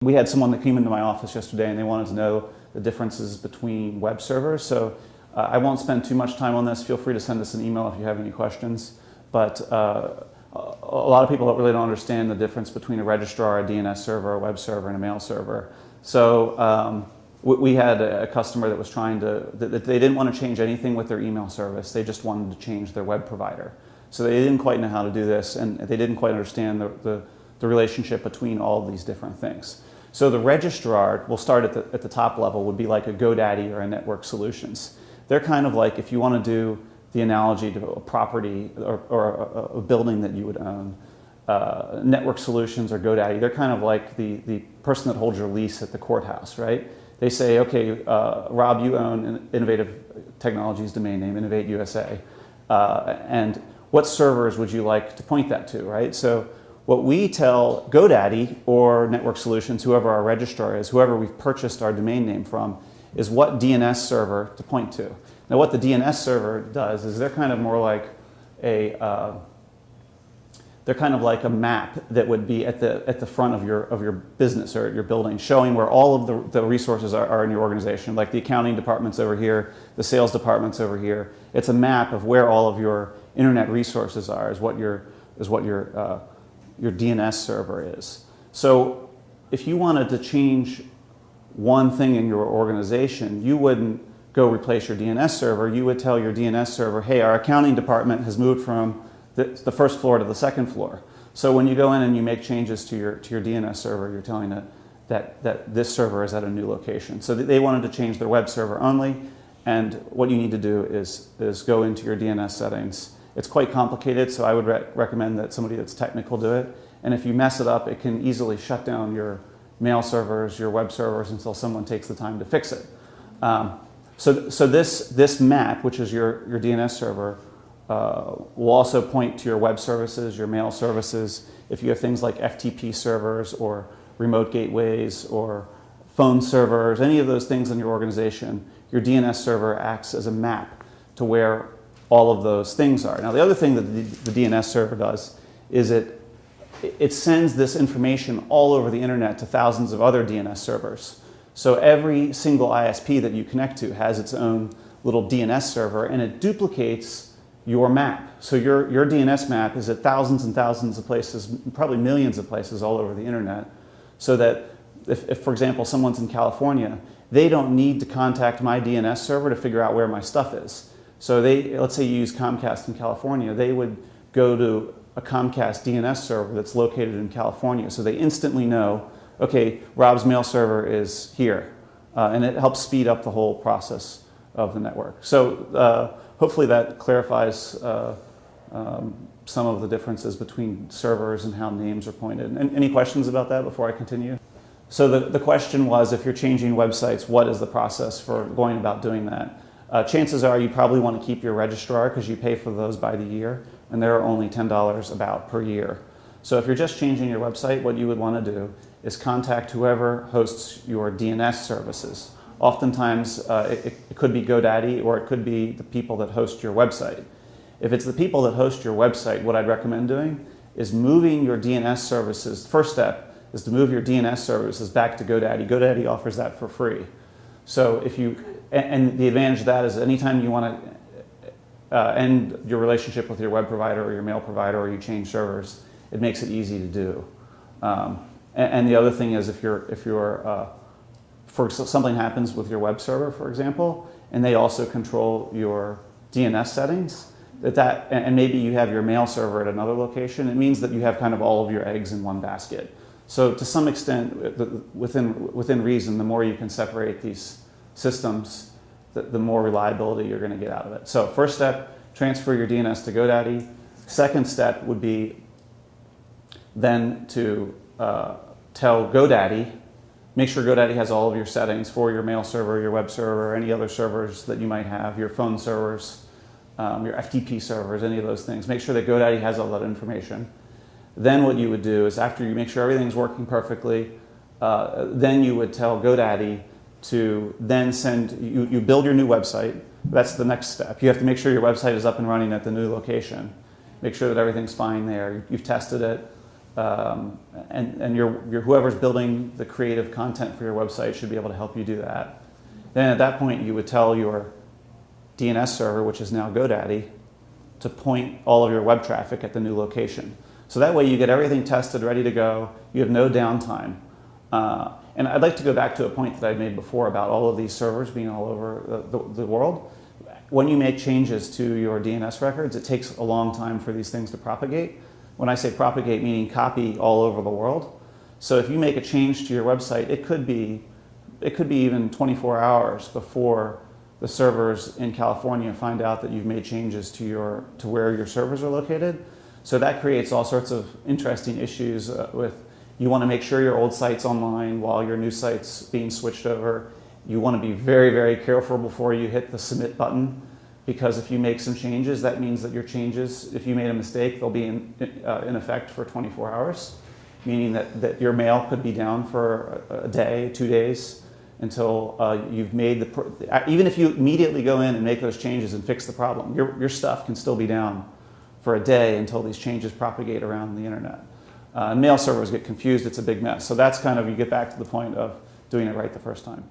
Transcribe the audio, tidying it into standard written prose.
We had someone that came into my office yesterday and they wanted to know the differences between web servers. So I won't spend too much time on this. Feel free to send us an email if you have any questions. But a lot of people really don't understand the difference between a registrar, a DNS server, a web server, and a mail server. So we had a customer that was trying to, that they didn't want to change anything with their email service. They just wanted to change their web provider. So they didn't quite know how to do this, and they didn't quite understand the relationship between all of these different things. So the registrar, we'll start at the top level, would be like a GoDaddy or a Network Solutions. They're kind of like, if you want to do the analogy to a property or a building that you would own, Network Solutions or GoDaddy, they're kind of like the person that holds your lease at the courthouse, right? They say, okay, Rob, you own Innovative Technologies domain name, Innovate USA, and what servers would you like to point that to, right? So what we tell GoDaddy or Network Solutions, whoever our registrar is, whoever we've purchased our domain name from, is what DNS server to point to. Now what the DNS server does is they're kind of more like a map that would be at the front of your business or your building, showing where all of the resources are in your organization. Like the accounting department's over here, the sales department's over here. It's a map of where all of your internet resources are, is what your DNS server is. So if you wanted to change one thing in your organization, you wouldn't go replace your DNS server. You would tell your DNS server, hey, our accounting department has moved from the first floor to the second floor. So when you go in and you make changes to your DNS server, you're telling it that this server is at a new location. So they wanted to change their web server only, and what you need to do is go into your DNS settings. It's quite complicated, so I would recommend that somebody that's technical do it. And if you mess it up, it can easily shut down your mail servers, your web servers, until someone takes the time to fix it. So this map, which is your DNS server, will also point to your web services, your mail services. If you have things like FTP servers or remote gateways or phone servers, any of those things in your organization, your DNS server acts as a map to where all of those things are. Now the other thing that the DNS server does is it sends this information all over the internet to thousands of other DNS servers. So every single ISP that you connect to has its own little DNS server, and it duplicates your map. So your DNS map is at thousands and thousands of places, probably millions of places all over the internet, so that if for example, someone's in California, they don't need to contact my DNS server to figure out where my stuff is. So let's say you use Comcast in California, they would go to a Comcast DNS server that's located in California, so they instantly know, okay, Rob's mail server is here, and it helps speed up the whole process of the network. So hopefully that clarifies some of the differences between servers and how names are pointed. And any questions about that before I continue? So the question was, if you're changing websites, what is the process for going about doing that? Chances are you probably want to keep your registrar because you pay for those by the year, and they're only $10 about per year. So if you're just changing your website, what you would want to do is contact whoever hosts your DNS services. Oftentimes it could be GoDaddy, or it could be the people that host your website. If it's the people that host your website, what I'd recommend doing is moving your DNS services. First step is to move your DNS services back to GoDaddy. GoDaddy offers that for free. So if you, and the advantage of that is anytime you want to end your relationship with your web provider or your mail provider, or you change servers, it makes it easy to do. And the other thing is, if something happens with your web server, for example, and they also control your DNS settings, and maybe you have your mail server at another location, it means that you have kind of all of your eggs in one basket. So to some extent, within reason, the more you can separate these systems, the more reliability you're going to get out of it. So first step, transfer your DNS to GoDaddy. Second step would be then to tell GoDaddy, make sure GoDaddy has all of your settings for your mail server, your web server, any other servers that you might have, your phone servers, your FTP servers, any of those things. Make sure that GoDaddy has all that information. Then what you would do is, after you make sure everything's working perfectly, then you would tell GoDaddy to then send, you build your new website. That's the next step. You have to make sure your website is up and running at the new location. Make sure that everything's fine there. You've tested it. and whoever's building the creative content for your website should be able to help you do that. Then at that point, you would tell your DNS server, which is now GoDaddy, to point all of your web traffic at the new location. So that way you get everything tested, ready to go. You have no downtime. And I'd like to go back to a point that I made before about all of these servers being all over the world. When you make changes to your DNS records, it takes a long time for these things to propagate. When I say propagate, meaning copy all over the world. So if you make a change to your website, it could be even 24 hours before the servers in California find out that you've made changes to where your servers are located. So that creates all sorts of interesting issues with, you want to make sure your old site's online while your new site's being switched over. You want to be very, very careful before you hit the submit button, because if you make some changes, that means that your changes, if you made a mistake, they'll be in effect for 24 hours, meaning that your mail could be down for a day, 2 days, until you've made even if you immediately go in and make those changes and fix the problem, your stuff can still be down for a day until these changes propagate around the internet. Mail servers get confused, it's a big mess. So that's kind of, you get back to the point of doing it right the first time.